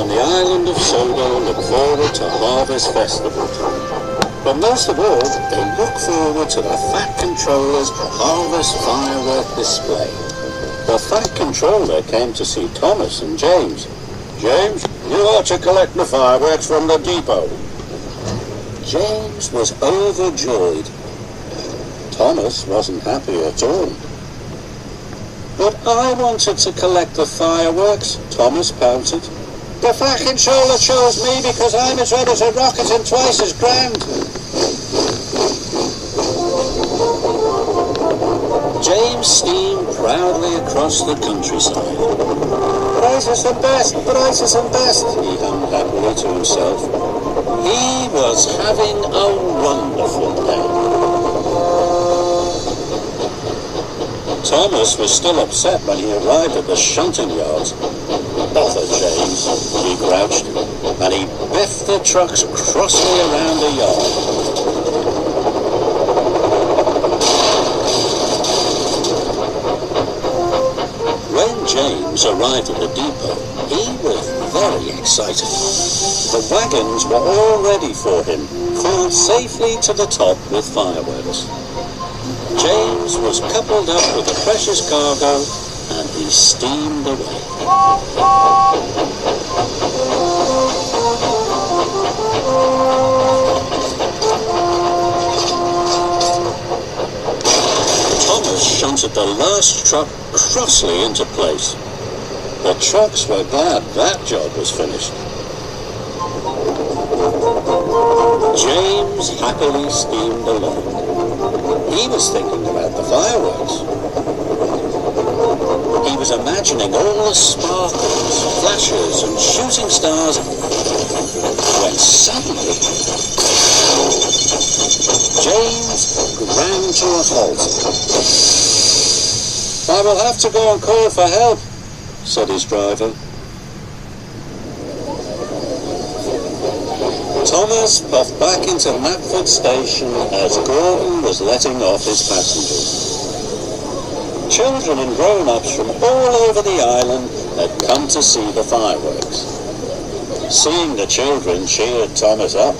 on the island of Sodor look forward to Harvest Festival. But most of all, they look forward to the Fat Controller's Harvest Firework Display. The Fat Controller came to see Thomas and James. "James, you ought to collect the fireworks from the depot." James was overjoyed. Thomas wasn't happy at all. "But I wanted to collect the fireworks," Thomas pouted. "The Fat Controller chose me because I'm as red as a rocket and twice as grand." James steamed proudly across the countryside. "Prices and best, prices and best," he hummed happily to himself. He was having a wonderful day. Thomas was still upset when he arrived at the shunting yards. "Bother, James," he grouched, and he biffed the trucks crossly around the yard. When James arrived at the depot, he was very excited. The wagons were all ready for him, filled safely to the top with fireworks. James was coupled up with the precious cargo, and he steamed away. Thomas shunted the last truck crossly into place. The trucks were glad that job was finished. James happily steamed along. He was thinking about the fireworks. He was imagining all the sparkles, flashes, and shooting stars, when suddenly James ground to a halt. "I will have to go and call for help," said his driver. Thomas puffed back into Knapford Station as Gordon was letting off his passengers. Children and grown-ups from all over the island had come to see the fireworks. Seeing the children cheered Thomas up,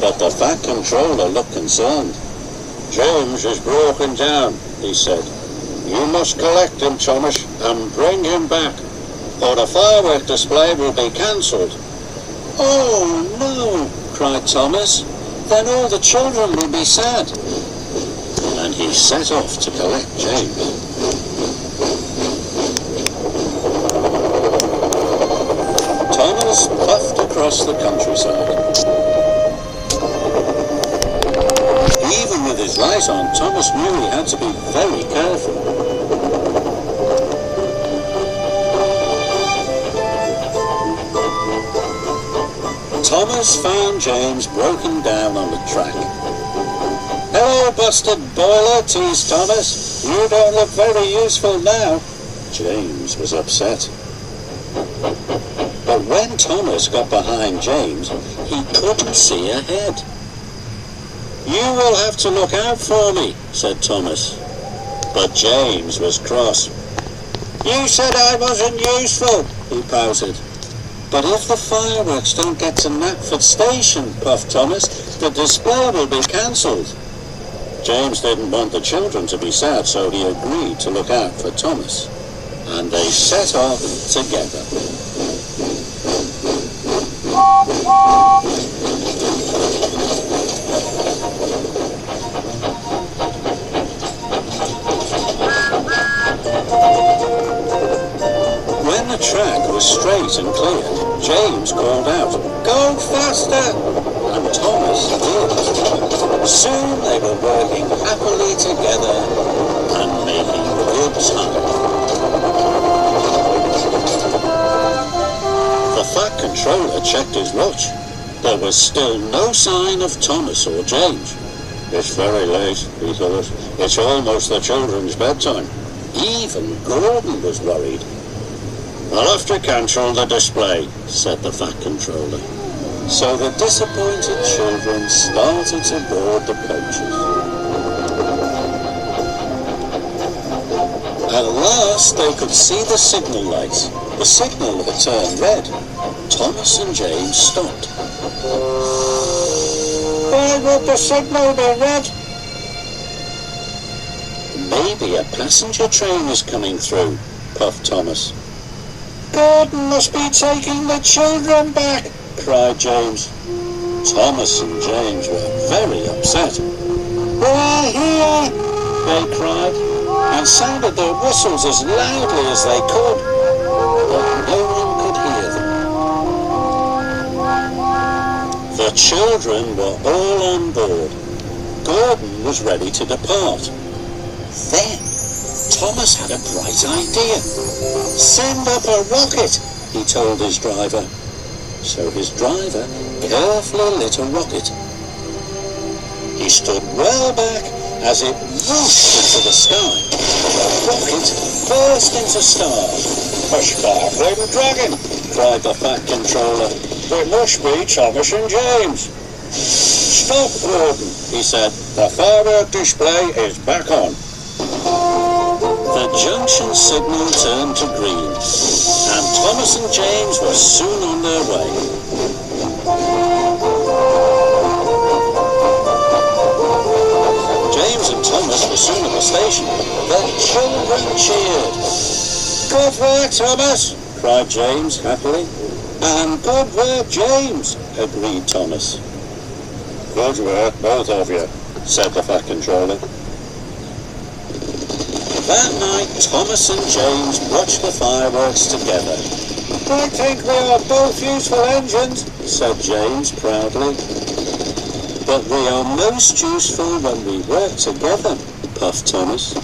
but the Fat Controller looked concerned. "James is broken down," he said. "You must collect him, Thomas, and bring him back, or the firework display will be cancelled." "Oh, no," cried Thomas. "Then all the children will be sad." And he set off to collect James. Thomas puffed across the countryside. Even with his light on, Thomas knew he had to be very careful. Thomas found James broken down on the track. "Hello, busted boiler," teased Thomas. "You don't look very useful now." James was upset. But when Thomas got behind James, he couldn't see ahead. "You will have to look out for me," said Thomas. But James was cross. "You said I wasn't useful," he pouted. "But if the fireworks don't get to Knapford Station," puffed Thomas, "the display will be cancelled." James didn't want the children to be sad, so he agreed to look out for Thomas. And they set off together. When the track was straight and clear, James called out, "Go faster!" And Thomas did. Soon they were working happily together and making good time. The Fat Controller checked his watch. There was still no sign of Thomas or James. "It's very late," he thought. "It's almost the children's bedtime." Even Gordon was worried. "I'll have to cancel the display," said the Fat Controller. So the disappointed children started to board the coaches. At last they could see the signal lights. The signal had turned red. Thomas and James stopped. Why would the signal be red? Maybe a passenger train is coming through, puffed Thomas. Gordon must be taking the children back, cried James. Thomas and James were very upset. We're here, they cried, and sounded their whistles as loudly as they could, but no one could hear them. The children were all on board. Gordon was ready to depart. Then Thomas had a bright idea. Send up a rocket, he told his driver. So his driver carefully lit a rocket. He stood well back as it whooshed into the sky. The rocket burst into stars. a sparkling dragon, cried the Fat Controller. It must be Thomas and James. Stop, Gordon, he said. The firework display is back on. The junction signal turned to green, and Thomas and James were soon on their way. James and Thomas were soon at the station. The children cheered. Good work, Thomas, cried James happily. And good work, James, agreed Thomas. Good work, both of you, said the Fat Controller. That night, Thomas and James watched the fireworks together. I think we are both useful engines, said James proudly. But we are most useful when we work together, puffed Thomas.